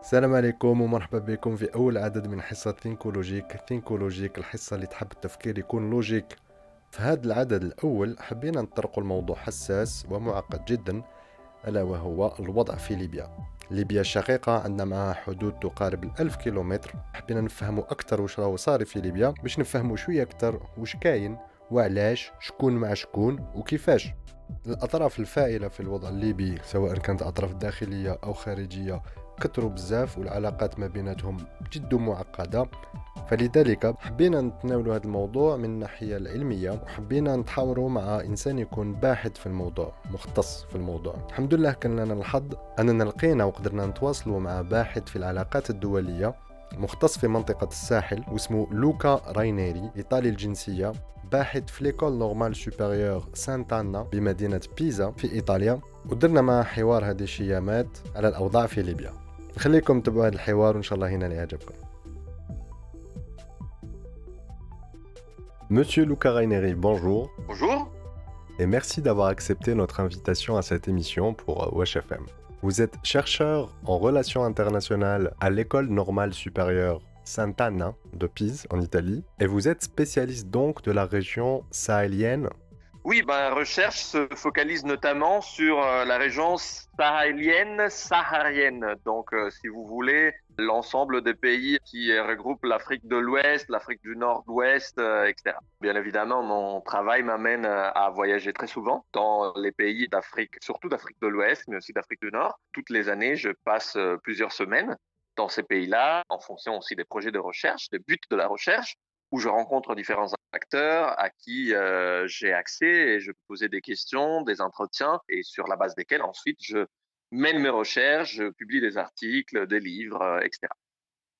السلام عليكم ومرحبا بكم في أول عدد من حصة ثينكولوجيك الحصة اللي تحب التفكير يكون لوجيك. في هذا العدد الأول حبينا نطرق الموضوع حساس ومعقد جدا، ألا وهو الوضع في ليبيا. ليبيا الشقيقة عندنا معها حدود تقارب 1000 كيلومتر. حبينا نفهموا أكثر وش راهو صار في ليبيا باش نفهموا شوية أكثر وش كاين وعلاش، شكون مع شكون وكيفاش. الأطراف الفاعلة في الوضع الليبي سواء كانت أطراف داخلية أو خارجية كثروا بزاف، والعلاقات ما بيناتهم جد معقدة. فلذلك حبينا نتناول هذا الموضوع من الناحية العلمية، وحبينا نتحاوروا مع إنسان يكون باحث في الموضوع، مختص في الموضوع. الحمد لله كان لنا الحظ أننا لقينا وقدرنا نتواصلوا مع باحث في العلاقات الدولية مختص في منطقة الساحل واسمه لوكا راينيري، إيطالي الجنسية، باحث في ليكول نورمال سوبيريور سانتانا بمدينة بيزا في إيطاليا. ودرنا مع حوار هذه الشيامات على الأوضاع في ليبيا. نخليكم تبعوا هذا الحوار وإن شاء الله هنا يعجبكم. Monsieur Luca Raineri, bonjour. Bonjour. Et merci d'avoir accepté notre invitation à cette émission pour Wesh FM. Vous êtes chercheur en relations internationales à l'École normale supérieure Sant'Anna de Pise en Italie, et vous êtes spécialiste donc de la région sahélienne. Oui, ma recherche se focalise notamment sur la région saharienne. Donc, si vous voulez, l'ensemble des pays qui regroupent l'Afrique de l'Ouest, l'Afrique du Nord-Ouest, etc. Bien évidemment, mon travail m'amène à voyager très souvent dans les pays d'Afrique, surtout d'Afrique de l'Ouest, mais aussi d'Afrique du Nord. Toutes les années, je passe plusieurs semaines dans ces pays-là, en fonction aussi des projets de recherche, des buts de la recherche, où je rencontre différents acteurs à qui j'ai accès et je peux poser des questions, des entretiens, et sur la base desquels ensuite je mène mes recherches, je publie des articles, des livres, etc.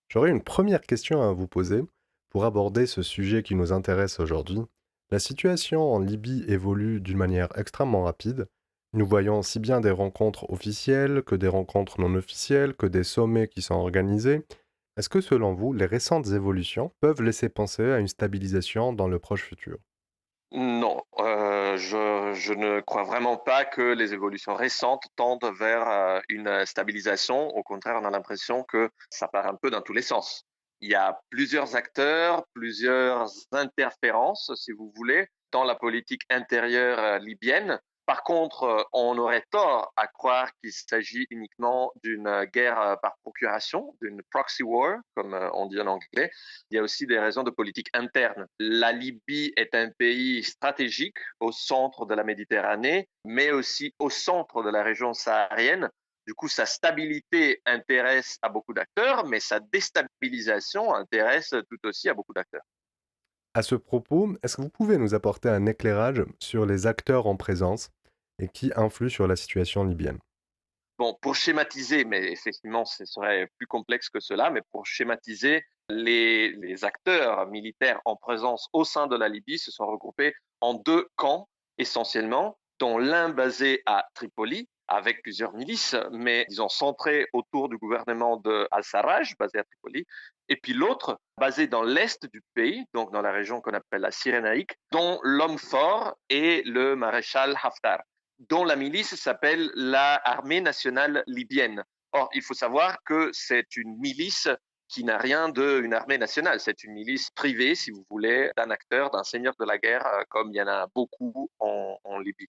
J'aurais une première question à vous poser pour aborder ce sujet qui nous intéresse aujourd'hui. La situation en Libye évolue d'une manière extrêmement rapide. Nous voyons si bien des rencontres officielles que des rencontres non officielles, que des sommets qui sont organisés. Est-ce que selon vous, les récentes évolutions peuvent laisser penser à une stabilisation dans le proche futur? Non, je ne crois vraiment pas que les évolutions récentes tendent vers une stabilisation. Au contraire, on a l'impression que ça part un peu dans tous les sens. Il y a plusieurs acteurs, plusieurs interférences, si vous voulez, dans la politique intérieure libyenne. Par contre, on aurait tort à croire qu'il s'agit uniquement d'une guerre par procuration, d'une proxy war, comme on dit en anglais. Il y a aussi des raisons de politique interne. La Libye est un pays stratégique au centre de la Méditerranée, mais aussi au centre de la région saharienne. Du coup, sa stabilité intéresse à beaucoup d'acteurs, mais sa déstabilisation intéresse tout aussi à beaucoup d'acteurs. À ce propos, est-ce que vous pouvez nous apporter un éclairage sur les acteurs en présence et qui influent sur la situation libyenne? Bon, pour schématiser, mais effectivement, ce serait plus complexe que cela, mais pour schématiser, les acteurs militaires en présence au sein de la Libye se sont regroupés en deux camps essentiellement, dont l'un basé à Tripoli, avec plusieurs milices, mais disons centré autour du gouvernement de Al-Sarraj, basé à Tripoli, et puis l'autre basé dans l'est du pays, donc dans la région qu'on appelle la Cyrénaïque, dont l'homme fort est le maréchal Haftar, dont la milice s'appelle la Armée nationale libyenne. Or, il faut savoir que c'est une milice qui n'a rien d'une armée nationale. C'est une milice privée, si vous voulez, d'un acteur, d'un seigneur de la guerre, comme il y en a beaucoup en Libye.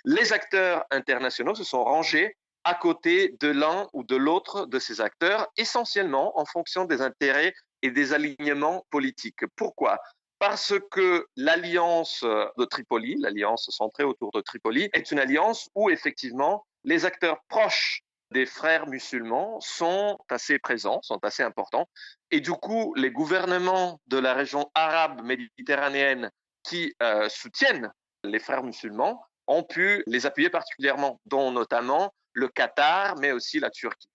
Les acteurs internationaux se sont rangés à côté de l'un ou de l'autre de ces acteurs, essentiellement en fonction des intérêts et des alignements politiques. Pourquoi? Parce que l'alliance de Tripoli, l'alliance centrée autour de Tripoli, est une alliance où effectivement les acteurs proches des frères musulmans sont assez présents, sont assez importants. Et du coup, les gouvernements de la région arabe méditerranéenne qui soutiennent les frères musulmans ont pu les appuyer particulièrement, dont notamment le Qatar, mais aussi la Turquie.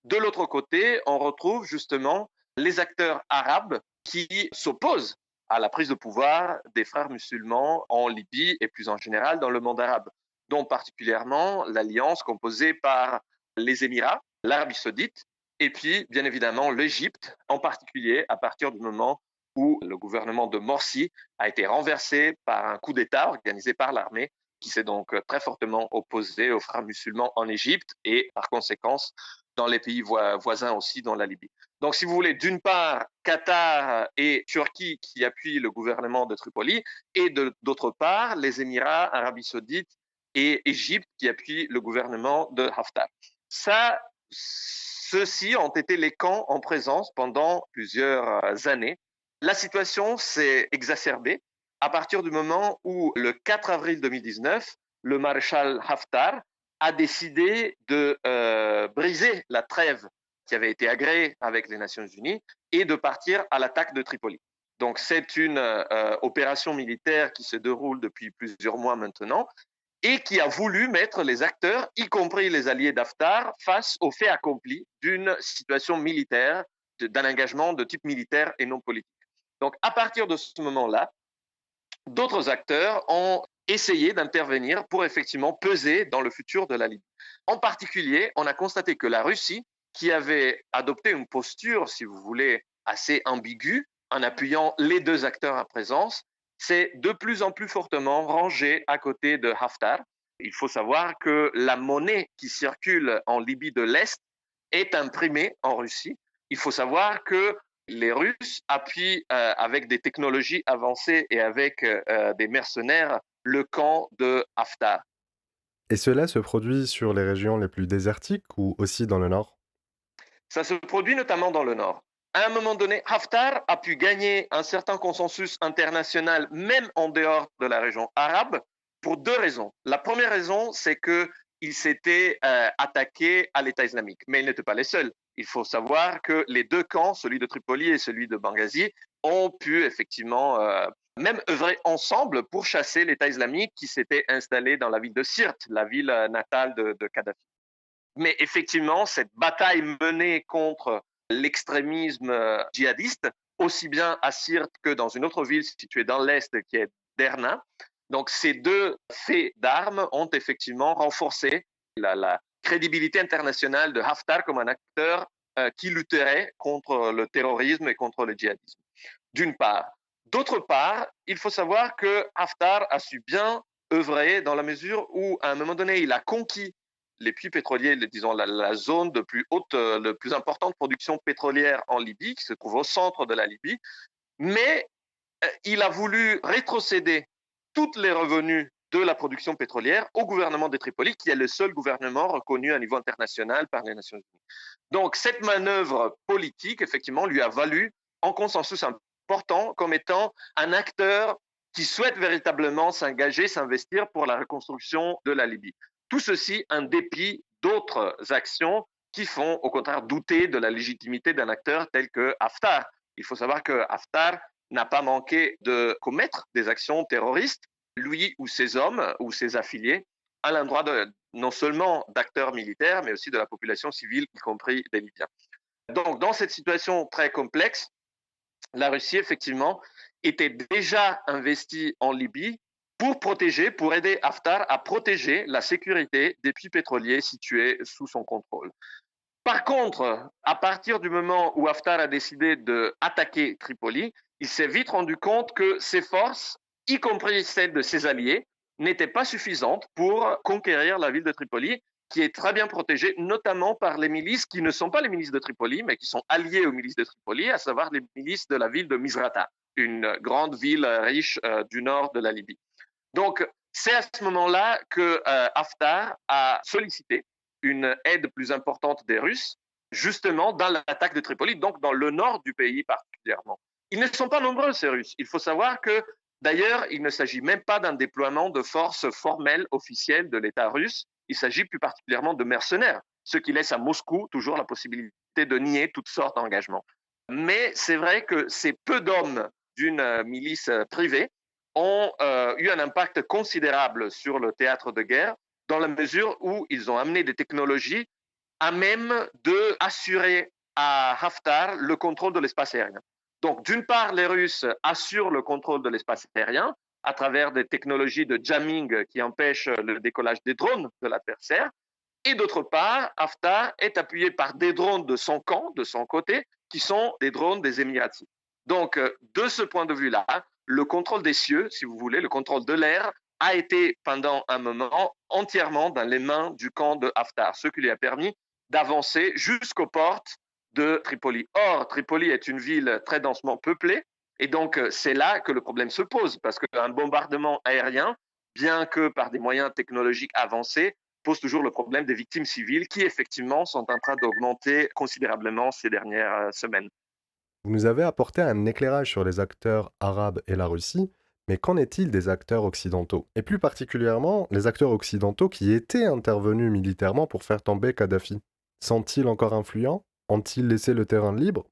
De l'autre côté, on retrouve justement les acteurs arabes qui s'opposent à la prise de pouvoir des frères musulmans en Libye et plus en général dans le monde arabe, dont particulièrement l'alliance composée par les Émirats, l'Arabie saoudite et puis bien évidemment l'Égypte, en particulier à partir du moment où le gouvernement de Morsi a été renversé par un coup d'État organisé par l'armée qui s'est donc très fortement opposé aux frères musulmans en Égypte et par conséquence dans les pays voisins aussi, dans la Libye. Donc, si vous voulez, d'une part, Qatar et Turquie qui appuient le gouvernement de Tripoli, et d'autre part, les Émirats, Arabie Saoudite et Égypte qui appuient le gouvernement de Haftar. Ceux-ci ont été les camps en présence pendant plusieurs années. La situation s'est exacerbée à partir du moment où, le 4 avril 2019, le maréchal Haftar a décidé de briser la trêve qui avait été agréée avec les Nations Unies et de partir à l'attaque de Tripoli. Donc c'est une opération militaire qui se déroule depuis plusieurs mois maintenant et qui a voulu mettre les acteurs, y compris les alliés d'Haftar, face aux faits accomplis d'une situation militaire, d'un engagement de type militaire et non politique. Donc à partir de ce moment-là, d'autres acteurs ont essayé d'intervenir pour effectivement peser dans le futur de la Libye. En particulier, on a constaté que la Russie, qui avait adopté une posture, si vous voulez, assez ambiguë, en appuyant les deux acteurs à présence, s'est de plus en plus fortement rangée à côté de Haftar. Il faut savoir que la monnaie qui circule en Libye de l'Est est imprimée en Russie. Il faut savoir que les Russes appuient avec des technologies avancées et avec des mercenaires le camp de Haftar. Et cela se produit sur les régions les plus désertiques ou aussi dans le nord? Ça se produit notamment dans le nord. À un moment donné, Haftar a pu gagner un certain consensus international, même en dehors de la région arabe, pour deux raisons. La première raison, c'est qu'il s'était attaqué à l'État islamique, mais il n'était pas les seuls. Il faut savoir que les deux camps, celui de Tripoli et celui de Benghazi, ont pu effectivement même œuvrer ensemble pour chasser l'État islamique qui s'était installé dans la ville de Sirte, la ville natale de Kadhafi. Mais effectivement, cette bataille menée contre l'extrémisme djihadiste, aussi bien à Sirte que dans une autre ville située dans l'Est qui est Derna. Donc ces deux faits d'armes ont effectivement renforcé la crédibilité internationale de Haftar comme un acteur qui lutterait contre le terrorisme et contre le djihadisme, d'une part. D'autre part, il faut savoir que Haftar a su bien œuvrer dans la mesure où, à un moment donné, il a conquis les puits pétroliers, disons la zone de plus haute, de plus importante production pétrolière en Libye, qui se trouve au centre de la Libye, mais il a voulu rétrocéder tous les revenus de la production pétrolière au gouvernement de Tripoli, qui est le seul gouvernement reconnu à niveau international par les Nations Unies. Donc cette manœuvre politique, effectivement, lui a valu un consensus important comme étant un acteur qui souhaite véritablement s'engager, s'investir pour la reconstruction de la Libye. Tout ceci en dépit d'autres actions qui font au contraire douter de la légitimité d'un acteur tel que Haftar. Il faut savoir que Haftar n'a pas manqué de commettre des actions terroristes, lui ou ses hommes ou ses affiliés, à l'endroit non seulement d'acteurs militaires, mais aussi de la population civile, y compris des Libyens. Donc, dans cette situation très complexe, la Russie, effectivement, était déjà investie en Libye pour aider Haftar à protéger la sécurité des puits pétroliers situés sous son contrôle. Par contre, à partir du moment où Haftar a décidé d'attaquer Tripoli, il s'est vite rendu compte que ses forces, y compris celles de ses alliés, n'étaient pas suffisantes pour conquérir la ville de Tripoli, qui est très bien protégée, notamment par les milices qui ne sont pas les milices de Tripoli, mais qui sont alliées aux milices de Tripoli, à savoir les milices de la ville de Misrata, une grande ville riche du nord de la Libye. Donc, c'est à ce moment-là que Haftar a sollicité une aide plus importante des Russes, justement dans l'attaque de Tripoli, donc dans le nord du pays particulièrement. Ils ne sont pas nombreux, ces Russes. Il faut savoir que, d'ailleurs, il ne s'agit même pas d'un déploiement de forces formelles, officielles de l'État russe. Il s'agit plus particulièrement de mercenaires, ce qui laisse à Moscou toujours la possibilité de nier toutes sortes d'engagements. Mais c'est vrai que ces peu d'hommes d'une milice privée ont eu un impact considérable sur le théâtre de guerre, dans la mesure où ils ont amené des technologies à même d'assurer à Haftar le contrôle de l'espace aérien. Donc, d'une part, les Russes assurent le contrôle de l'espace aérien à travers des technologies de jamming qui empêchent le décollage des drones de l'adversaire. Et d'autre part, Haftar est appuyé par des drones de son camp, de son côté, qui sont des drones des Émiratis. Donc, de ce point de vue-là, le contrôle des cieux, si vous voulez, le contrôle de l'air, a été pendant un moment entièrement dans les mains du camp de Haftar, ce qui lui a permis d'avancer jusqu'aux portes de Tripoli. Or, Tripoli est une ville très densément peuplée, et donc c'est là que le problème se pose, parce qu'un bombardement aérien, bien que par des moyens technologiques avancés, pose toujours le problème des victimes civiles qui, effectivement, sont en train d'augmenter considérablement ces dernières semaines. Vous nous avez apporté un éclairage sur les acteurs arabes et la Russie, mais qu'en est-il des acteurs occidentaux? Et plus particulièrement, les acteurs occidentaux qui étaient intervenus militairement pour faire tomber Kadhafi. Sont-ils encore influents? Ont-ils laissé le terrain libre?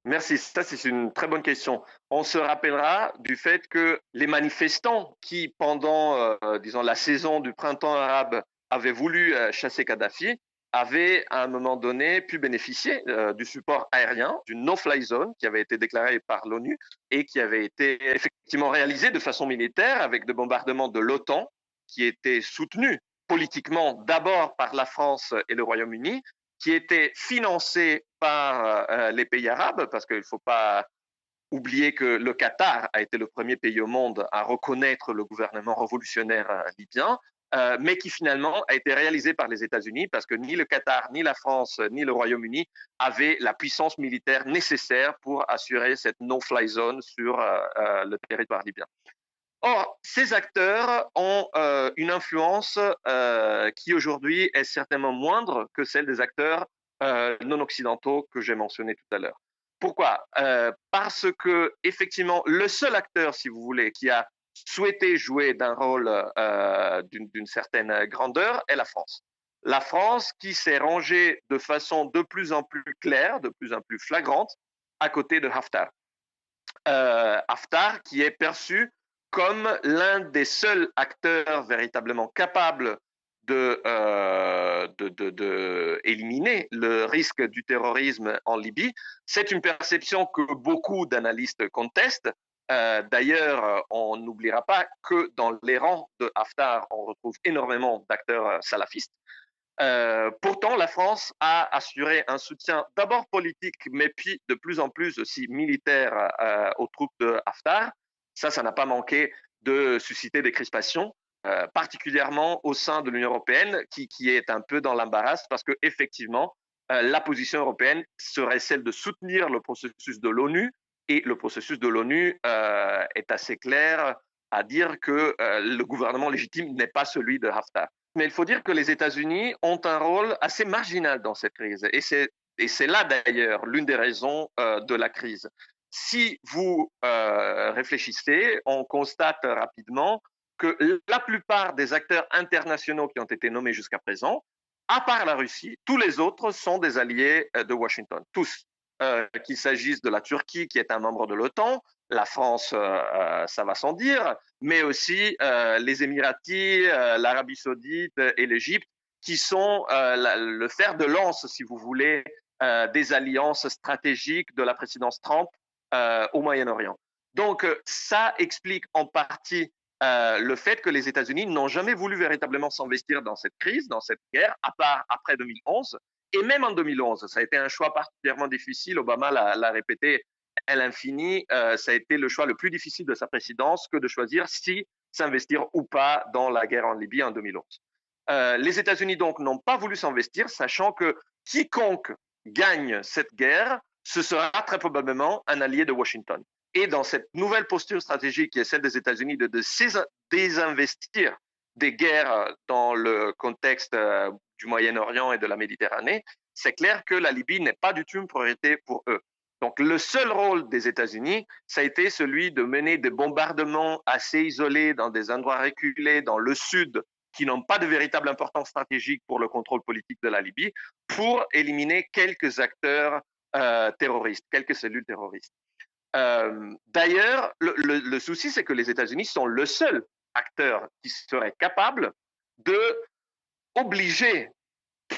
Merci, ça c'est une très bonne question. On se rappellera du fait que les manifestants qui, pendant, disons, la saison du printemps arabe, avaient voulu chasser Kadhafi, avaient à un moment donné pu bénéficier du support aérien, d'une no-fly zone qui avait été déclarée par l'ONU et qui avait été effectivement réalisée de façon militaire avec des bombardements de l'OTAN qui étaient soutenus politiquement d'abord par la France et le Royaume-Uni, qui étaient financés par les pays arabes, parce qu'il ne faut pas oublier que le Qatar a été le premier pays au monde à reconnaître le gouvernement révolutionnaire libyen, mais qui finalement a été réalisé par les États-Unis, parce que ni le Qatar, ni la France, ni le Royaume-Uni avaient la puissance militaire nécessaire pour assurer cette no-fly zone sur le territoire libyen. Or, ces acteurs ont une influence qui aujourd'hui est certainement moindre que celle des acteurs non occidentaux que j'ai mentionnés tout à l'heure. Pourquoi? Parce que effectivement, le seul acteur, si vous voulez, qui a souhaité jouer d'un rôle d'une certaine grandeur est la France. La France qui s'est rangée de façon de plus en plus claire, de plus en plus flagrante, à côté de Haftar. Haftar qui est perçu comme l'un des seuls acteurs véritablement capables de éliminer le risque du terrorisme en Libye. C'est une perception que beaucoup d'analystes contestent. D'ailleurs, on n'oubliera pas que dans les rangs de Haftar, on retrouve énormément d'acteurs salafistes. Pourtant, la France a assuré un soutien d'abord politique, mais puis de plus en plus aussi militaire aux troupes de Haftar. Ça n'a pas manqué de susciter des crispations, particulièrement au sein de l'Union européenne, qui est un peu dans l'embarras parce que effectivement, la position européenne serait celle de soutenir le processus de l'ONU, et le processus de l'ONU est assez clair à dire que le gouvernement légitime n'est pas celui de Haftar. Mais il faut dire que les États-Unis ont un rôle assez marginal dans cette crise. Et c'est là d'ailleurs l'une des raisons de la crise. Si vous réfléchissez, on constate rapidement que la plupart des acteurs internationaux qui ont été nommés jusqu'à présent, à part la Russie, tous les autres sont des alliés de Washington. Tous. Qu'il s'agisse de la Turquie, qui est un membre de l'OTAN, la France, ça va sans dire, mais aussi les Émiratis, l'Arabie saoudite et l'Égypte, qui sont le fer de lance, si vous voulez, des alliances stratégiques de la présidence Trump au Moyen-Orient. Donc, ça explique en partie le fait que les États-Unis n'ont jamais voulu véritablement s'investir dans cette crise, dans cette guerre, à part après 2011. Et même en 2011, ça a été un choix particulièrement difficile. Obama l'a répété à l'infini. Ça a été le choix le plus difficile de sa présidence que de choisir si s'investir ou pas dans la guerre en Libye en 2011. Les États-Unis donc n'ont pas voulu s'investir, sachant que quiconque gagne cette guerre, ce sera très probablement un allié de Washington. Et dans cette nouvelle posture stratégique qui est celle des États-Unis de désinvestir des guerres dans le contexte du Moyen-Orient et de la Méditerranée, c'est clair que la Libye n'est pas du tout une priorité pour eux. Donc le seul rôle des États-Unis, ça a été celui de mener des bombardements assez isolés dans des endroits reculés dans le sud qui n'ont pas de véritable importance stratégique pour le contrôle politique de la Libye, pour éliminer quelques acteurs terroristes, quelques cellules terroristes. D'ailleurs, le souci, c'est que les États-Unis sont le seul acteur qui serait capable de obliger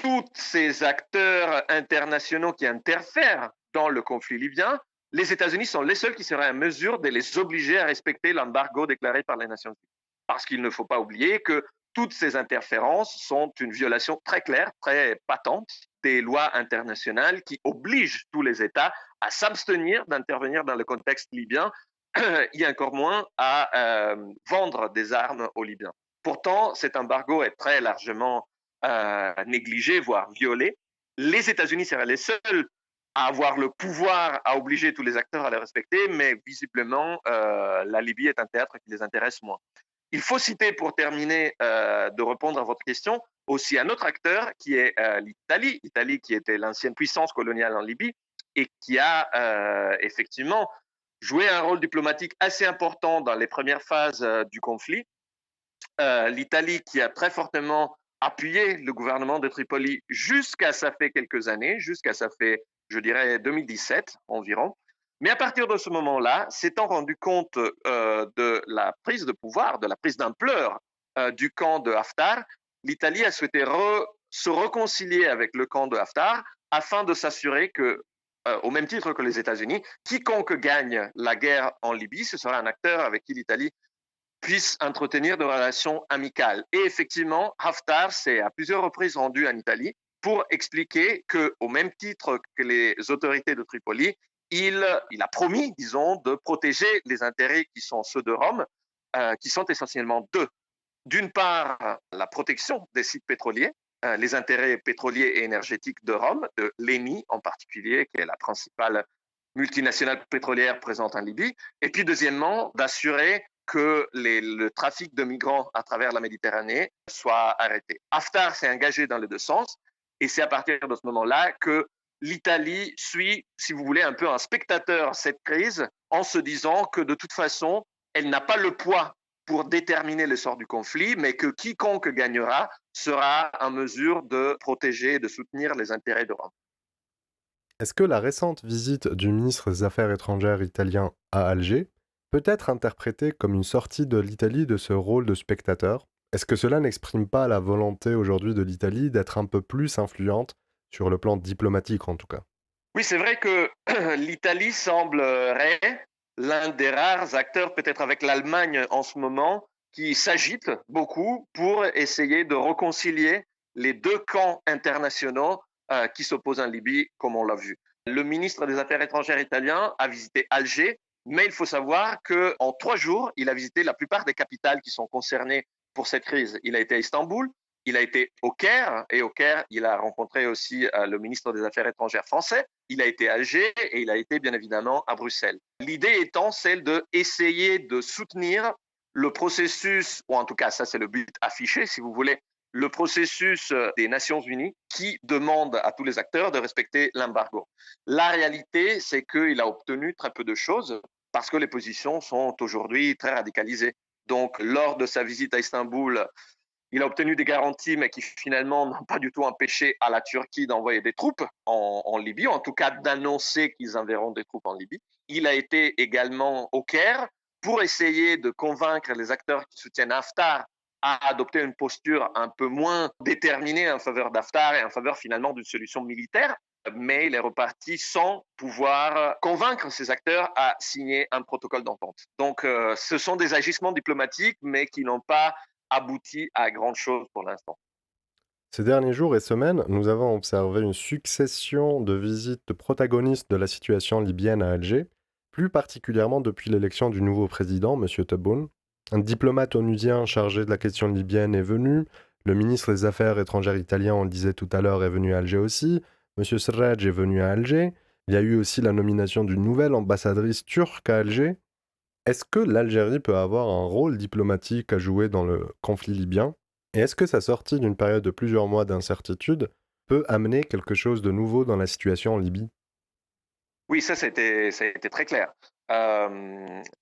tous ces acteurs internationaux qui interfèrent dans le conflit libyen. Les États-Unis sont les seuls qui seraient en mesure de les obliger à respecter l'embargo déclaré par les Nations Unies. Parce qu'il ne faut pas oublier que toutes ces interférences sont une violation très claire, très patente des lois internationales qui obligent tous les États à s'abstenir d'intervenir dans le contexte libyen et encore moins à vendre des armes aux Libyens. Pourtant, cet embargo est très largement négligé, voire violé. Les États-Unis seraient les seuls à avoir le pouvoir à obliger tous les acteurs à les respecter, mais visiblement, la Libye est un théâtre qui les intéresse moins. Il faut citer, pour terminer, de répondre à votre question, aussi un autre acteur qui est l'Italie. L'Italie qui était l'ancienne puissance coloniale en Libye et qui a effectivement joué un rôle diplomatique assez important dans les premières phases du conflit. L'Italie qui a très fortement appuyé le gouvernement de Tripoli jusqu'à ça fait quelques années, jusqu'à ça fait, je dirais, 2017 environ. Mais à partir de ce moment-là, s'étant rendu compte de la prise de pouvoir, de la prise d'ampleur du camp de Haftar, l'Italie a souhaité se réconcilier avec le camp de Haftar afin de s'assurer que, au même titre que les États-Unis, quiconque gagne la guerre en Libye, ce sera un acteur avec qui l'Italie puisse entretenir de relations amicales. Et effectivement, Haftar s'est à plusieurs reprises rendu en Italie pour expliquer que, au même titre que les autorités de Tripoli, il a promis, disons, de protéger les intérêts qui sont ceux de Rome, qui sont essentiellement deux. D'une part, la protection des sites pétroliers, les intérêts pétroliers et énergétiques de Rome, de l'ENI en particulier, qui est la principale multinationale pétrolière présente en Libye. Et puis, deuxièmement, d'assurer que le trafic de migrants à travers la Méditerranée soit arrêté. Haftar s'est engagé dans les deux sens et c'est à partir de ce moment-là que l'Italie suit, si vous voulez, un peu un spectateur cette crise en se disant que de toute façon, elle n'a pas le poids pour déterminer le sort du conflit, mais que quiconque gagnera sera en mesure de protéger et de soutenir les intérêts de Rome. Est-ce que la récente visite du ministre des Affaires étrangères italien à Alger peut être interprétée comme une sortie de l'Italie de ce rôle de spectateur? Est-ce que cela n'exprime pas la volonté aujourd'hui de l'Italie d'être un peu plus influente sur le plan diplomatique en tout cas? Oui, c'est vrai que l'Italie semblerait l'un des rares acteurs, peut-être avec l'Allemagne en ce moment, qui s'agite beaucoup pour essayer de réconcilier les deux camps internationaux qui s'opposent en Libye, comme on l'a vu. Le ministre des Affaires étrangères italien a visité Alger, mais il faut savoir qu'en 3 jours, il a visité la plupart des capitales qui sont concernées pour cette crise. Il a été à Istanbul, il a été au Caire, et au Caire, il a rencontré aussi le ministre des Affaires étrangères français. Il a été à Alger et il a été bien évidemment à Bruxelles. L'idée étant celle d'essayer de soutenir le processus, ou en tout cas ça c'est le but affiché si vous voulez, le processus des Nations Unies qui demande à tous les acteurs de respecter l'embargo. La réalité, c'est qu'il a obtenu très peu de choses parce que les positions sont aujourd'hui très radicalisées. Donc, lors de sa visite à Istanbul, il a obtenu des garanties, mais qui finalement n'ont pas du tout empêché à la Turquie d'envoyer des troupes en Libye, en tout cas d'annoncer qu'ils enverront des troupes en Libye. Il a été également au Caire pour essayer de convaincre les acteurs qui soutiennent Haftar à adopter une posture un peu moins déterminée en faveur d'Haftar et en faveur finalement d'une solution militaire. Mais il est reparti sans pouvoir convaincre ces acteurs à signer un protocole d'entente. Donc, ce sont des agissements diplomatiques, mais qui n'ont pas abouti à grand chose pour l'instant. Ces derniers jours et semaines, nous avons observé une succession de visites de protagonistes de la situation libyenne à Alger, plus particulièrement depuis l'élection du nouveau président, M. Tebboune. Un diplomate onusien chargé de la question libyenne est venu, le ministre des Affaires étrangères italien, on le disait tout à l'heure, est venu à Alger aussi, M. Serraj est venu à Alger, il y a eu aussi la nomination d'une nouvelle ambassadrice turque à Alger. Est-ce que l'Algérie peut avoir un rôle diplomatique à jouer dans le conflit libyen? Et est-ce que sa sortie d'une période de plusieurs mois d'incertitude peut amener quelque chose de nouveau dans la situation en Libye? Oui, ça a été très clair.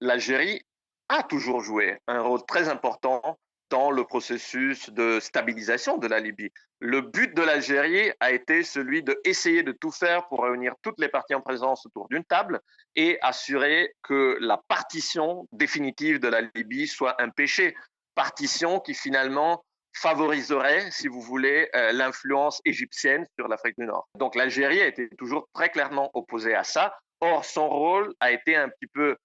L'Algérie a toujours joué un rôle très important dans le processus de stabilisation de la Libye. Le but de l'Algérie a été celui d'essayer de tout faire pour réunir toutes les parties en présence autour d'une table et assurer que la partition définitive de la Libye soit un péché. Partition qui finalement favoriserait, si vous voulez, l'influence égyptienne sur l'Afrique du Nord. Donc l'Algérie a été toujours très clairement opposée à ça. Or, son rôle a été un petit peu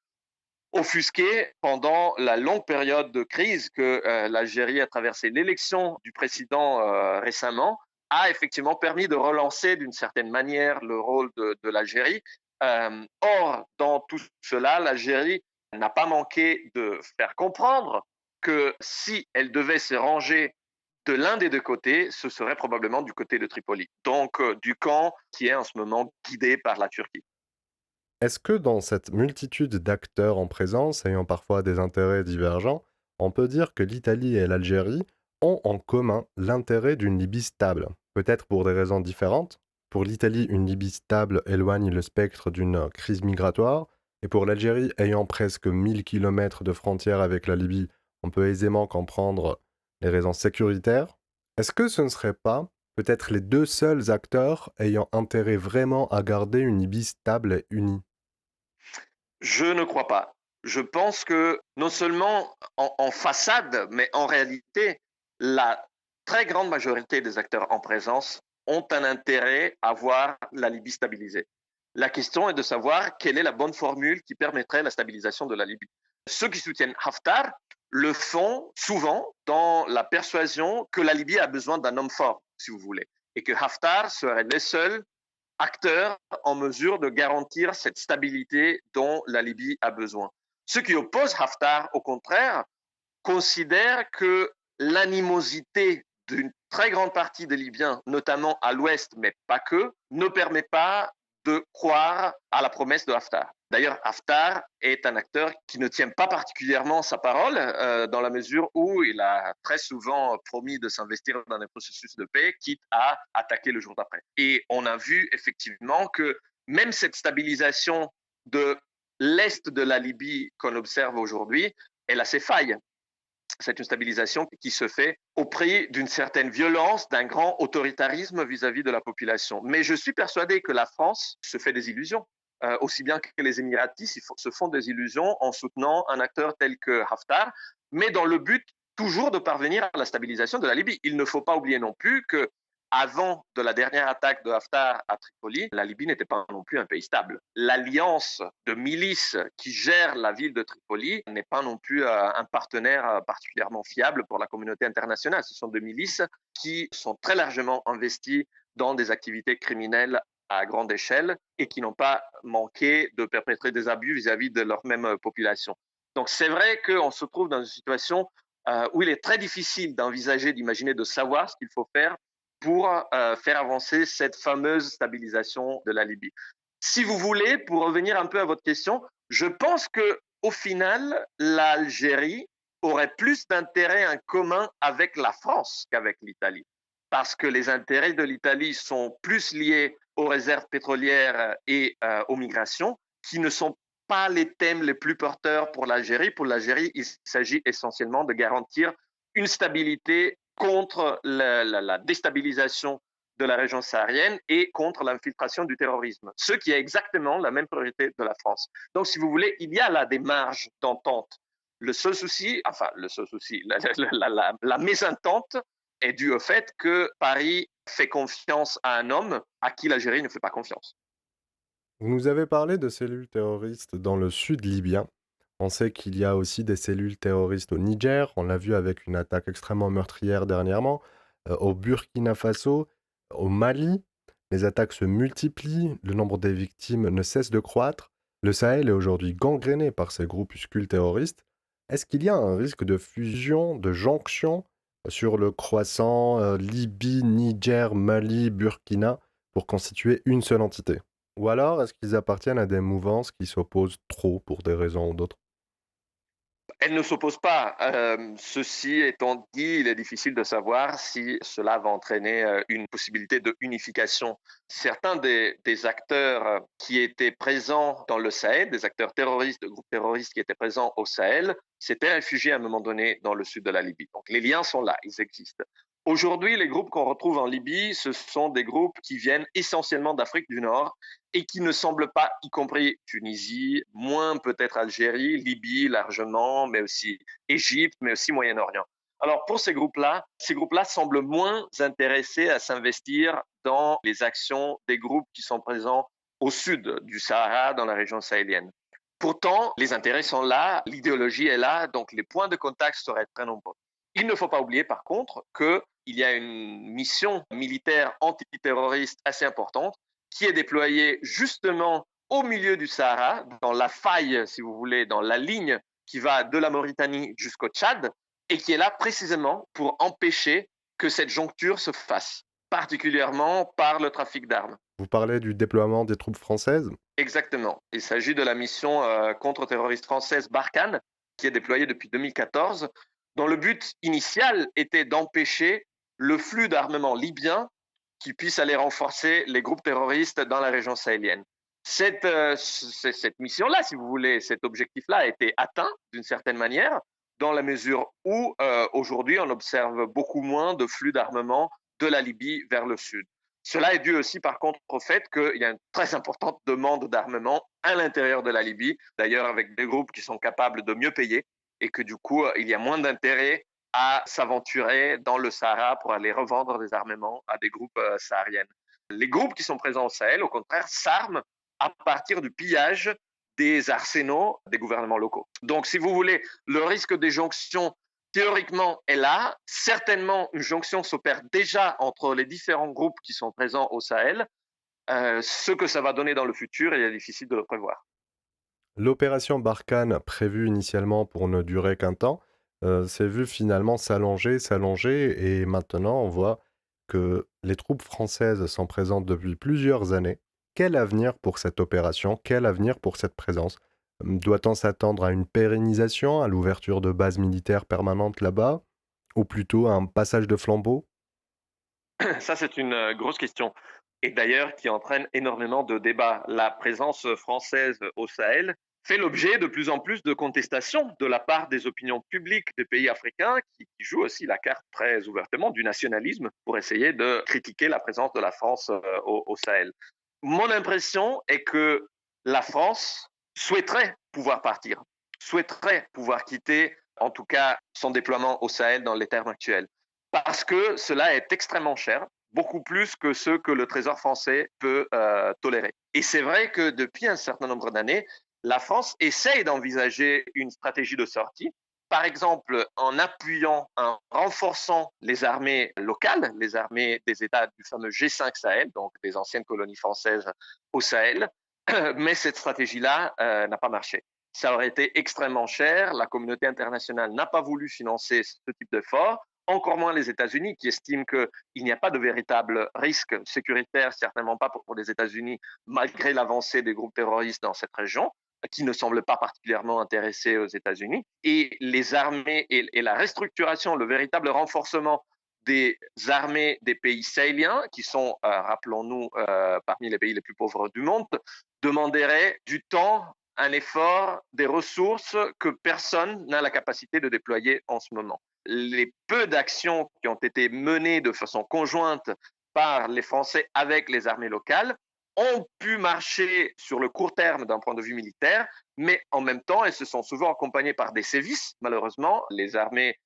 offusqué pendant la longue période de crise que l'Algérie a traversée. L'élection du président récemment a effectivement permis de relancer d'une certaine manière le rôle de l'Algérie. Or, dans tout cela, l'Algérie n'a pas manqué de faire comprendre que si elle devait se ranger de l'un des deux côtés, ce serait probablement du côté de Tripoli, donc du camp qui est en ce moment guidé par la Turquie. Est-ce que dans cette multitude d'acteurs en présence, ayant parfois des intérêts divergents, on peut dire que l'Italie et l'Algérie ont en commun l'intérêt d'une Libye stable, peut-être pour des raisons différentes? Pour l'Italie, une Libye stable éloigne le spectre d'une crise migratoire, et pour l'Algérie, ayant presque 1 000 kilomètres de frontière avec la Libye, on peut aisément comprendre les raisons sécuritaires. Est-ce que ce ne serait pas peut-être les deux seuls acteurs ayant intérêt vraiment à garder une Libye stable et unie? Je ne crois pas. Je pense que non seulement en façade, mais en réalité, la très grande majorité des acteurs en présence ont un intérêt à voir la Libye stabilisée. La question est de savoir quelle est la bonne formule qui permettrait la stabilisation de la Libye. Ceux qui soutiennent Haftar le font souvent dans la persuasion que la Libye a besoin d'un homme fort, si vous voulez, et que Haftar serait le seul acteurs en mesure de garantir cette stabilité dont la Libye a besoin. Ceux qui opposent Haftar, au contraire, considèrent que l'animosité d'une très grande partie des Libyens, notamment à l'ouest, mais pas que, ne permet pas de croire à la promesse de Haftar. D'ailleurs, Haftar est un acteur qui ne tient pas particulièrement sa parole, dans la mesure où il a très souvent promis de s'investir dans un processus de paix, quitte à attaquer le jour d'après. Et on a vu effectivement que même cette stabilisation de l'est de la Libye qu'on observe aujourd'hui, elle a ses failles. C'est une stabilisation qui se fait au prix d'une certaine violence, d'un grand autoritarisme vis-à-vis de la population. Mais je suis persuadé que la France se fait des illusions. Aussi bien que les Émiratis se font des illusions en soutenant un acteur tel que Haftar, mais dans le but toujours de parvenir à la stabilisation de la Libye. Il ne faut pas oublier non plus que avant de la dernière attaque de Haftar à Tripoli, la Libye n'était pas non plus un pays stable. L'alliance de milices qui gère la ville de Tripoli n'est pas non plus un partenaire particulièrement fiable pour la communauté internationale. Ce sont des milices qui sont très largement investies dans des activités criminelles à grande échelle et qui n'ont pas manqué de perpétrer des abus vis-à-vis de leur même population. Donc c'est vrai qu'on se trouve dans une situation où il est très difficile d'envisager, d'imaginer, de savoir ce qu'il faut faire pour faire avancer cette fameuse stabilisation de la Libye. Si vous voulez, pour revenir un peu à votre question, je pense que au final, l'Algérie aurait plus d'intérêts en commun avec la France qu'avec l'Italie, parce que les intérêts de l'Italie sont plus liés aux réserves pétrolières et aux migrations, qui ne sont pas les thèmes les plus porteurs pour l'Algérie. Pour l'Algérie, il s'agit essentiellement de garantir une stabilité contre la déstabilisation de la région saharienne et contre l'infiltration du terrorisme, ce qui est exactement la même priorité de la France. Donc, si vous voulez, il y a là des marges d'entente. La mésentente est due au fait que Paris fait confiance à un homme à qui l'Algérie ne fait pas confiance. Vous nous avez parlé de cellules terroristes dans le sud libyen. On sait qu'il y a aussi des cellules terroristes au Niger. On l'a vu avec une attaque extrêmement meurtrière dernièrement. Au Burkina Faso, au Mali, les attaques se multiplient. Le nombre des victimes ne cesse de croître. Le Sahel est aujourd'hui gangréné par ces groupuscules terroristes. Est-ce qu'il y a un risque de fusion, de jonction sur le croissant Libye, Niger, Mali, Burkina pour constituer une seule entité? Ou alors, est-ce qu'ils appartiennent à des mouvances qui s'opposent trop pour des raisons ou d'autres? Elle ne s'oppose pas. Ceci étant dit, il est difficile de savoir si cela va entraîner une possibilité de unification. Certains des acteurs qui étaient présents dans le Sahel, des acteurs terroristes, de groupes terroristes qui étaient présents au Sahel, s'étaient réfugiés à un moment donné dans le sud de la Libye. Donc les liens sont là, ils existent. Aujourd'hui, les groupes qu'on retrouve en Libye, ce sont des groupes qui viennent essentiellement d'Afrique du Nord et qui ne semblent pas, y compris Tunisie, moins peut-être Algérie, Libye largement, mais aussi Égypte, mais aussi Moyen-Orient. Alors pour ces groupes-là semblent moins intéressés à s'investir dans les actions des groupes qui sont présents au sud du Sahara, dans la région sahélienne. Pourtant, les intérêts sont là, l'idéologie est là, donc les points de contact seraient très nombreux. Il ne faut pas oublier par contre qu'il y a une mission militaire antiterroriste assez importante qui est déployée justement au milieu du Sahara, dans la faille, si vous voulez, dans la ligne qui va de la Mauritanie jusqu'au Tchad, et qui est là précisément pour empêcher que cette joncture se fasse, particulièrement par le trafic d'armes. Vous parlez du déploiement des troupes françaises? Exactement. Il s'agit de la mission contre-terroriste française Barkhane, qui est déployée depuis 2014, dont le but initial était d'empêcher le flux d'armement libyen qui puisse aller renforcer les groupes terroristes dans la région sahélienne. Cette mission-là, si vous voulez, cet objectif-là a été atteint d'une certaine manière, dans la mesure où aujourd'hui on observe beaucoup moins de flux d'armement de la Libye vers le sud. Cela est dû aussi par contre au fait qu'il y a une très importante demande d'armement à l'intérieur de la Libye, d'ailleurs avec des groupes qui sont capables de mieux payer et que du coup il y a moins d'intérêt à s'aventurer dans le Sahara pour aller revendre des armements à des groupes sahariennes. Les groupes qui sont présents au Sahel, au contraire, s'arment à partir du pillage des arsenaux des gouvernements locaux. Donc, si vous voulez, le risque des jonctions, théoriquement, est là. Certainement, une jonction s'opère déjà entre les différents groupes qui sont présents au Sahel. Ce que ça va donner dans le futur, il est difficile de le prévoir. L'opération Barkhane, prévue initialement pour ne durer qu'un temps, s'est vue finalement s'allonger, s'allonger, et maintenant on voit que les troupes françaises sont présentes depuis plusieurs années. Quel avenir pour cette opération? Quel avenir pour cette présence? Doit-on s'attendre à une pérennisation, à l'ouverture de bases militaires permanentes là-bas, ou plutôt à un passage de flambeau? Ça, c'est une grosse question. Et d'ailleurs, qui entraîne énormément de débats. La présence française au Sahel fait l'objet de plus en plus de contestations de la part des opinions publiques des pays africains qui jouent aussi la carte très ouvertement du nationalisme pour essayer de critiquer la présence de la France au Sahel. Mon impression est que la France souhaiterait pouvoir partir, souhaiterait pouvoir quitter en tout cas son déploiement au Sahel dans les termes actuels parce que cela est extrêmement cher, beaucoup plus que ce que le Trésor français peut tolérer. Et c'est vrai que depuis un certain nombre d'années, la France essaye d'envisager une stratégie de sortie, par exemple en appuyant, en renforçant les armées locales, les armées des États du fameux G5 Sahel, donc des anciennes colonies françaises au Sahel, mais cette stratégie-là n'a pas marché. Ça aurait été extrêmement cher, la communauté internationale n'a pas voulu financer ce type d'effort, encore moins les États-Unis qui estiment qu'il n'y a pas de véritable risque sécuritaire, certainement pas pour les États-Unis, malgré l'avancée des groupes terroristes dans cette région, qui ne semblent pas particulièrement intéressés aux États-Unis. Et les armées et la restructuration, le véritable renforcement des armées des pays sahéliens, qui sont, rappelons-nous, parmi les pays les plus pauvres du monde, demanderaient du temps, un effort, des ressources que personne n'a la capacité de déployer en ce moment. Les peu d'actions qui ont été menées de façon conjointe par les Français avec les armées locales ont pu marcher sur le court terme d'un point de vue militaire, mais en même temps, elles se sont souvent accompagnées par des sévices. Malheureusement, les armées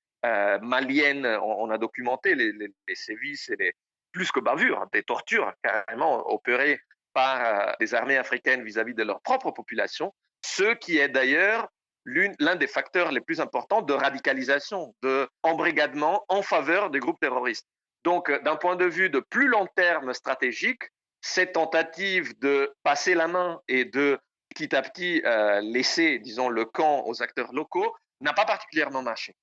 maliennes, on a documenté les sévices et plus que bavures, des tortures carrément opérées par des armées africaines vis-à-vis de leur propre population, ce qui est d'ailleurs l'un des facteurs les plus importants de radicalisation, d'embrigadement en faveur des groupes terroristes. Donc, d'un point de vue de plus long terme stratégique, cette tentative de passer la main et de petit à petit laisser, disons, le camp aux acteurs locaux n'a pas particulièrement marché.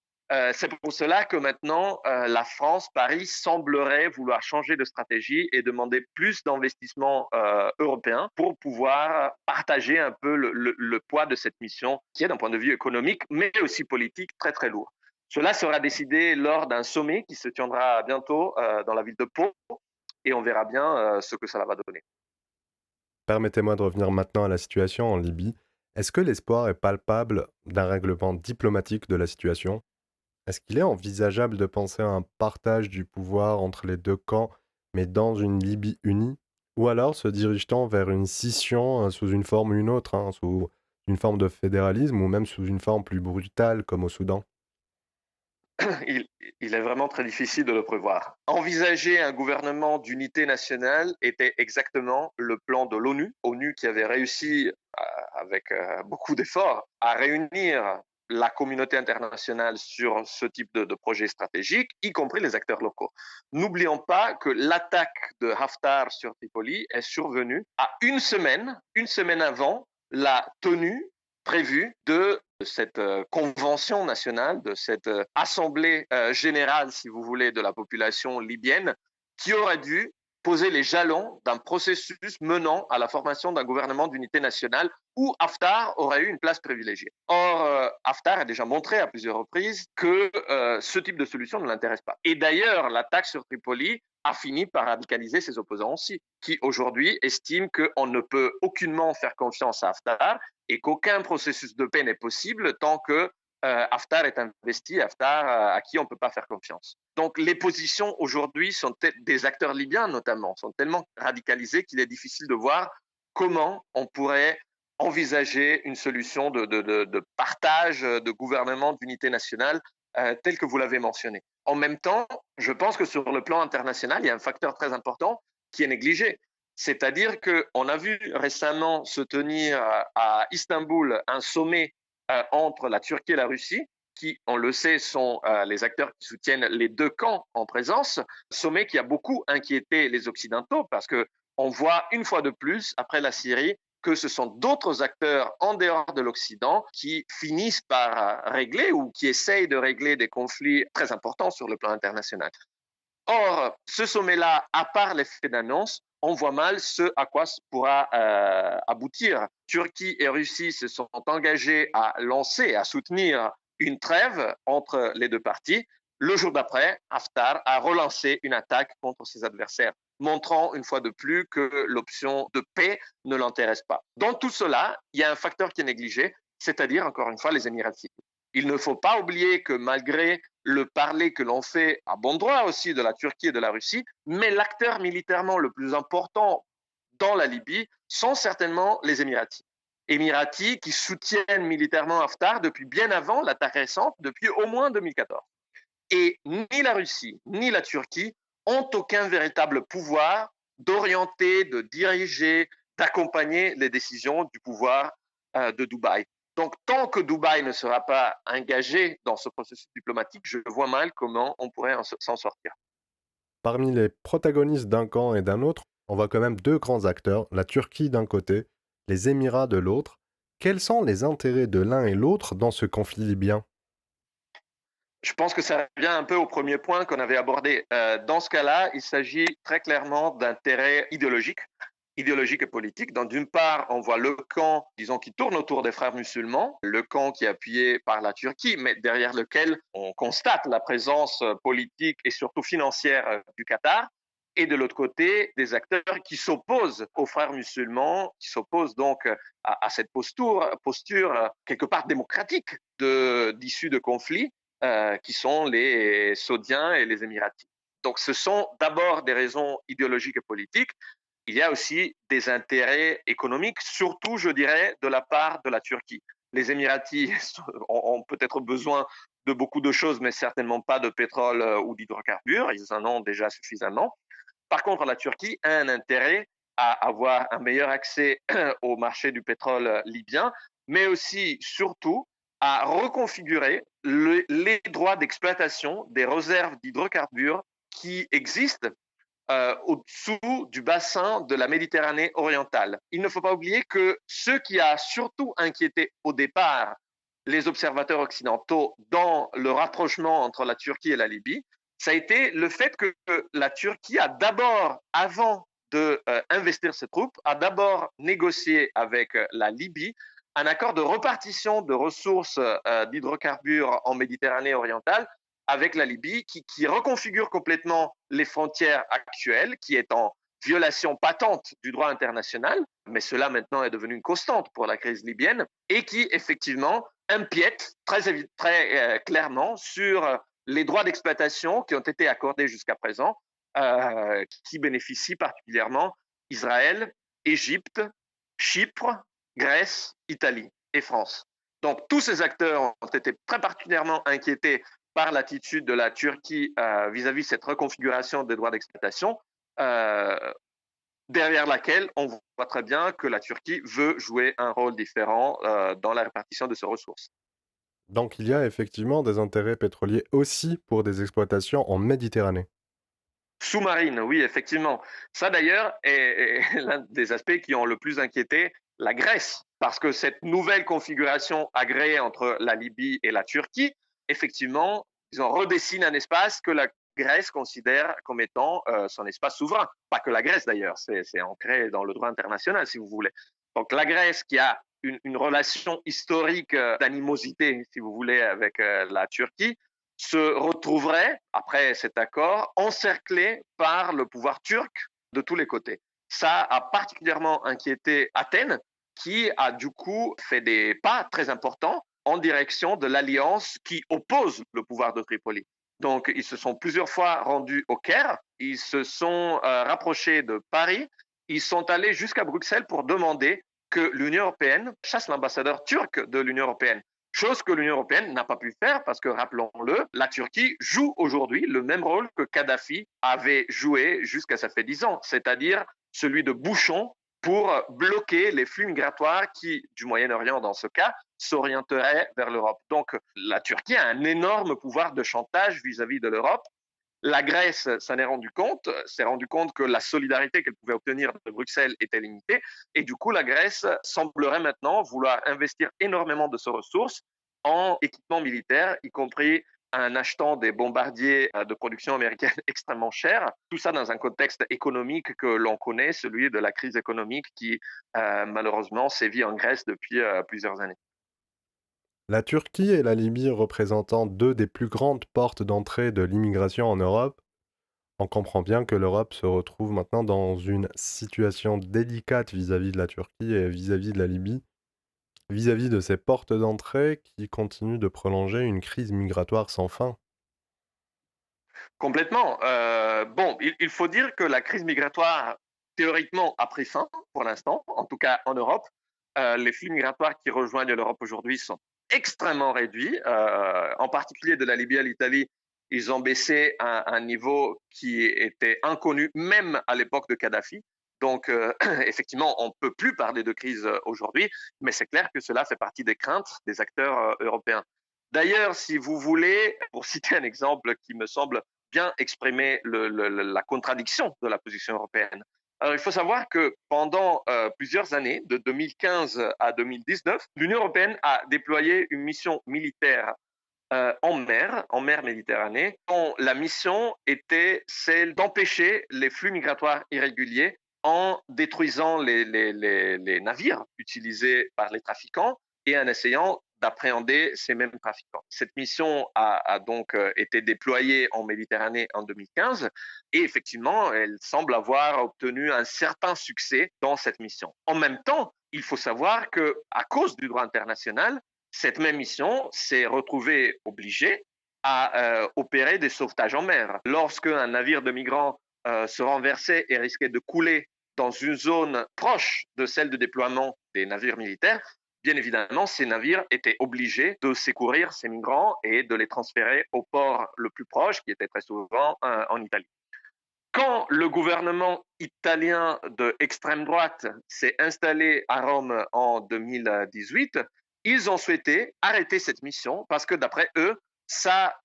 C'est pour cela que maintenant, la France, Paris, semblerait vouloir changer de stratégie et demander plus d'investissements européens pour pouvoir partager un peu le poids de cette mission qui est d'un point de vue économique, mais aussi politique, très très lourd. Cela sera décidé lors d'un sommet qui se tiendra bientôt dans la ville de Pau et on verra bien ce que cela va donner. Permettez-moi de revenir maintenant à la situation en Libye. Est-ce que l'espoir est palpable d'un règlement diplomatique de la situation? Est-ce qu'il est envisageable de penser à un partage du pouvoir entre les deux camps, mais dans une Libye unie? Ou alors se dirige-t-on vers une scission sous une forme ou une autre, sous une forme de fédéralisme ou même sous une forme plus brutale comme au Soudan? il, il est vraiment très difficile de le prévoir. Envisager un gouvernement d'unité nationale était exactement le plan de l'ONU, ONU qui avait réussi, avec beaucoup d'efforts, à réunir la communauté internationale sur ce type de projet stratégique, y compris les acteurs locaux. N'oublions pas que l'attaque de Haftar sur Tripoli est survenue à une semaine avant la tenue prévue de cette convention nationale, de cette assemblée générale, si vous voulez, de la population libyenne, qui aurait dû poser les jalons d'un processus menant à la formation d'un gouvernement d'unité nationale où Haftar aurait eu une place privilégiée. Or, Haftar a déjà montré à plusieurs reprises que ce type de solution ne l'intéresse pas. Et d'ailleurs, l'attaque sur Tripoli a fini par radicaliser ses opposants aussi, qui aujourd'hui estiment qu'on ne peut aucunement faire confiance à Haftar et qu'aucun processus de paix n'est possible tant que Haftar est investi, Haftar à qui on ne peut pas faire confiance. Donc les positions aujourd'hui des acteurs libyens notamment sont tellement radicalisées qu'il est difficile de voir comment on pourrait envisager une solution de partage, de gouvernement, d'unité nationale telle que vous l'avez mentionné. En même temps, je pense que sur le plan international, il y a un facteur très important qui est négligé. C'est-à-dire qu'on a vu récemment se tenir à Istanbul un sommet entre la Turquie et la Russie, qui, on le sait, sont les acteurs qui soutiennent les deux camps en présence. Sommet qui a beaucoup inquiété les Occidentaux parce qu'on voit une fois de plus, après la Syrie, que ce sont d'autres acteurs en dehors de l'Occident qui finissent par régler ou qui essayent de régler des conflits très importants sur le plan international. Or, ce sommet-là, à part l'effet d'annonce, on voit mal ce à quoi pourra aboutir. Turquie et Russie se sont engagés à lancer, à soutenir une trêve entre les deux parties. Le jour d'après, Haftar a relancé une attaque contre ses adversaires, montrant une fois de plus que l'option de paix ne l'intéresse pas. Dans tout cela, il y a un facteur qui est négligé, c'est-à-dire, encore une fois, les Émirats arabes. Il ne faut pas oublier que malgré le parler que l'on fait à bon droit aussi de la Turquie et de la Russie, mais l'acteur militairement le plus important dans la Libye sont certainement les Émiratis. Émiratis qui soutiennent militairement Haftar depuis bien avant l'attaque récente, depuis au moins 2014. Et ni la Russie ni la Turquie ont aucun véritable pouvoir d'orienter, de diriger, d'accompagner les décisions du pouvoir de Dubaï. Donc, tant que Dubaï ne sera pas engagé dans ce processus diplomatique, je vois mal comment on pourrait s'en sortir. Parmi les protagonistes d'un camp et d'un autre, on voit quand même deux grands acteurs, la Turquie d'un côté, les Émirats de l'autre. Quels sont les intérêts de l'un et l'autre dans ce conflit libyen? Je pense que ça revient un peu au premier point qu'on avait abordé. Dans ce cas-là, il s'agit très clairement d'intérêts idéologiques et politiques. Donc, d'une part, on voit le camp, disons, qui tourne autour des frères musulmans, le camp qui est appuyé par la Turquie, mais derrière lequel on constate la présence politique et surtout financière du Qatar. Et de l'autre côté, des acteurs qui s'opposent aux frères musulmans, qui s'opposent donc à cette posture quelque part démocratique d'issue de conflits qui sont les Saoudiens et les Émiratis. Donc ce sont d'abord des raisons idéologiques et politiques. Il y a aussi des intérêts économiques, surtout, je dirais, de la part de la Turquie. Les Émiratis ont peut-être besoin de beaucoup de choses, mais certainement pas de pétrole ou d'hydrocarbures. Ils en ont déjà suffisamment. Par contre, la Turquie a un intérêt à avoir un meilleur accès au marché du pétrole libyen, mais aussi, surtout, à reconfigurer les droits d'exploitation des réserves d'hydrocarbures qui existent au-dessous du bassin de la Méditerranée orientale. Il ne faut pas oublier que ce qui a surtout inquiété au départ les observateurs occidentaux dans le rapprochement entre la Turquie et la Libye, ça a été le fait que la Turquie a d'abord, avant d'investir ses troupes, a d'abord négocié avec la Libye un accord de répartition de ressources d'hydrocarbures en Méditerranée orientale avec la Libye qui reconfigure complètement les frontières actuelles, qui est en violation patente du droit international, mais cela maintenant est devenu une constante pour la crise libyenne, et qui effectivement empiète très clairement sur les droits d'exploitation qui ont été accordés jusqu'à présent, qui bénéficient particulièrement Israël, Égypte, Chypre, Grèce, Italie et France. Donc tous ces acteurs ont été très particulièrement inquiétés par l'attitude de la Turquie vis-à-vis de cette reconfiguration des droits d'exploitation, derrière laquelle on voit très bien que la Turquie veut jouer un rôle différent dans la répartition de ces ressources. Donc il y a effectivement des intérêts pétroliers aussi pour des exploitations en Méditerranée. Sous-marine, oui, effectivement. Ça, d'ailleurs, est l'un des aspects qui ont le plus inquiété la Grèce, parce que cette nouvelle configuration agréée entre la Libye et la Turquie, effectivement, ils ont redessiné un espace que la Grèce considère comme étant son espace souverain. Pas que la Grèce, d'ailleurs, c'est ancré dans le droit international, si vous voulez. Donc la Grèce, qui a une relation historique d'animosité, si vous voulez, avec la Turquie, se retrouverait, après cet accord, encerclé par le pouvoir turc de tous les côtés. Ça a particulièrement inquiété Athènes, qui a du coup fait des pas très importants en direction de l'alliance qui oppose le pouvoir de Tripoli. Donc, ils se sont plusieurs fois rendus au Caire, ils se sont rapprochés de Paris, ils sont allés jusqu'à Bruxelles pour demander que l'Union européenne chasse l'ambassadeur turc de l'Union européenne. Chose que l'Union européenne n'a pas pu faire parce que, rappelons-le, la Turquie joue aujourd'hui le même rôle que Kadhafi avait joué jusqu'à ça fait 10 ans, c'est-à-dire celui de bouchon pour bloquer les flux migratoires qui, du Moyen-Orient dans ce cas, s'orienteraient vers l'Europe. Donc la Turquie a un énorme pouvoir de chantage vis-à-vis de l'Europe. La Grèce s'est rendu compte que la solidarité qu'elle pouvait obtenir de Bruxelles était limitée, et du coup, la Grèce semblerait maintenant vouloir investir énormément de ses ressources en équipement militaire, y compris en achetant des bombardiers de production américaine extrêmement chers. Tout ça dans un contexte économique que l'on connaît, celui de la crise économique qui malheureusement sévit en Grèce depuis plusieurs années. La Turquie et la Libye représentant deux des plus grandes portes d'entrée de l'immigration en Europe, on comprend bien que l'Europe se retrouve maintenant dans une situation délicate vis-à-vis de la Turquie et vis-à-vis de la Libye, vis-à-vis de ces portes d'entrée qui continuent de prolonger une crise migratoire sans fin. Complètement. Bon, il faut dire que la crise migratoire, théoriquement, a pris fin pour l'instant, en tout cas en Europe. Les flux migratoires qui rejoignent l'Europe aujourd'hui sont extrêmement réduits, en particulier de la Libye à l'Italie. Ils ont baissé à un niveau qui était inconnu même à l'époque de Kadhafi. Donc, effectivement, on ne peut plus parler de crise aujourd'hui, mais c'est clair que cela fait partie des craintes des acteurs européens. D'ailleurs, si vous voulez, pour citer un exemple qui me semble bien exprimer la contradiction de la position européenne. Alors, il faut savoir que pendant plusieurs années, de 2015 à 2019, l'Union européenne a déployé une mission militaire en mer Méditerranée, dont la mission était celle d'empêcher les flux migratoires irréguliers en détruisant les navires utilisés par les trafiquants et en essayant d'appréhender ces mêmes trafiquants. Cette mission a donc été déployée en Méditerranée en 2015 et effectivement, elle semble avoir obtenu un certain succès dans cette mission. En même temps, il faut savoir que, à cause du droit international, cette même mission s'est retrouvée obligée à opérer des sauvetages en mer. Lorsque un navire de migrants se renversait et risquait de couler dans une zone proche de celle de déploiement des navires militaires, bien évidemment, ces navires étaient obligés de secourir ces migrants et de les transférer au port le plus proche, qui était très souvent en Italie. Quand le gouvernement italien de extrême droite s'est installé à Rome en 2018, ils ont souhaité arrêter cette mission parce que d'après eux, ça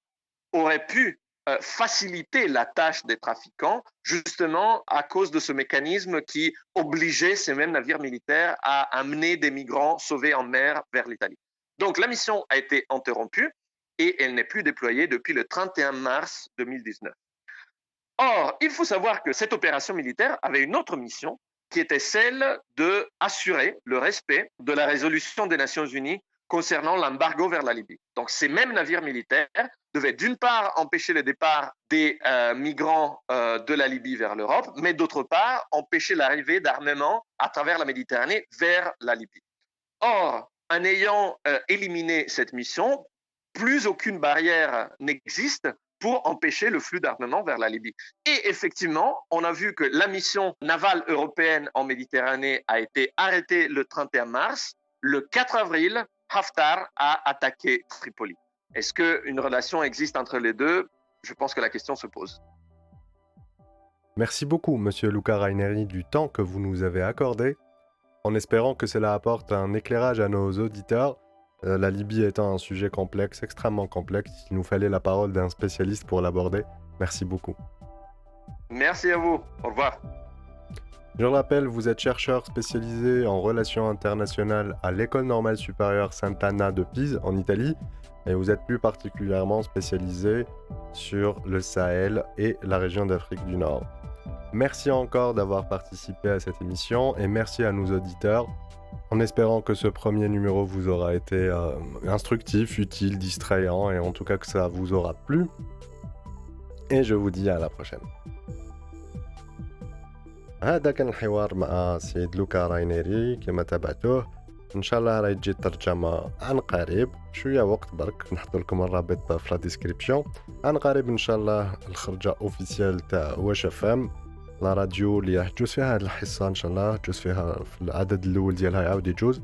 aurait pu faciliter la tâche des trafiquants, justement à cause de ce mécanisme qui obligeait ces mêmes navires militaires à amener des migrants sauvés en mer vers l'Italie. Donc la mission a été interrompue et elle n'est plus déployée depuis le 31 mars 2019. Or, il faut savoir que cette opération militaire avait une autre mission qui était celle d'assurer le respect de la résolution des Nations Unies concernant l'embargo vers la Libye. Donc ces mêmes navires militaires devaient d'une part empêcher le départ des migrants de la Libye vers l'Europe, mais d'autre part empêcher l'arrivée d'armements à travers la Méditerranée vers la Libye. Or, en ayant éliminé cette mission, plus aucune barrière n'existe pour empêcher le flux d'armement vers la Libye. Et effectivement, on a vu que la mission navale européenne en Méditerranée a été arrêtée le 31 mars. Le 4 avril, Haftar a attaqué Tripoli. Est-ce qu'une relation existe entre les deux? Je pense que la question se pose. Merci beaucoup, monsieur Luca Raineri, du temps que vous nous avez accordé, en espérant que cela apporte un éclairage à nos auditeurs La Libye étant un sujet complexe, extrêmement complexe, il nous fallait la parole d'un spécialiste pour l'aborder. Merci beaucoup. Merci à vous. Au revoir. Je le rappelle, vous êtes chercheur spécialisé en relations internationales à l'École normale supérieure Sant'Anna de Pise en Italie et vous êtes plus particulièrement spécialisé sur le Sahel et la région d'Afrique du Nord. Merci encore d'avoir participé à cette émission et merci à nos auditeurs en espérant que ce premier numéro vous aura été instructif, utile, distrayant et en tout cas que ça vous aura plu. Et je vous dis à la prochaine. هذا كان الحوار مع سيد لوكا راينيري كما تابعتوه. ان شاء الله راهي تجي الترجمه عن قريب، شويه وقت برك نحط لكم الرابط في لا ديسكريبسيون. عن قريب ان شاء الله الخرجه اوفيسيال تاع واش افام، لا راديو اللي راح تجوز فيها هذه الحصه ان شاء الله، تجوز فيها في العدد الاول ديالها يعاود يجوز،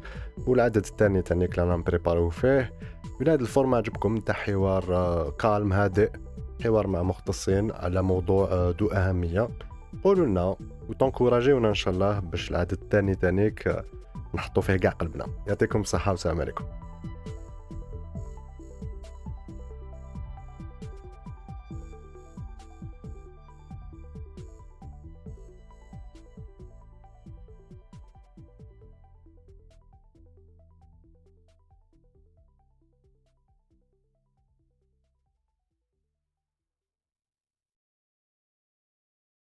والعدد الثاني تاني كنا نبريباريو فيه. بلا هذا الفورما عجبكم تاع حوار كالم هادئ، حوار مع مختصين على موضوع ذو اهميه، قولوا لنا وتنكوراجيونا ان شاء الله باش العدد الثاني تانيك نحطوا فيه كاع قلبنا. يعطيكم الصحه والسلام عليكم.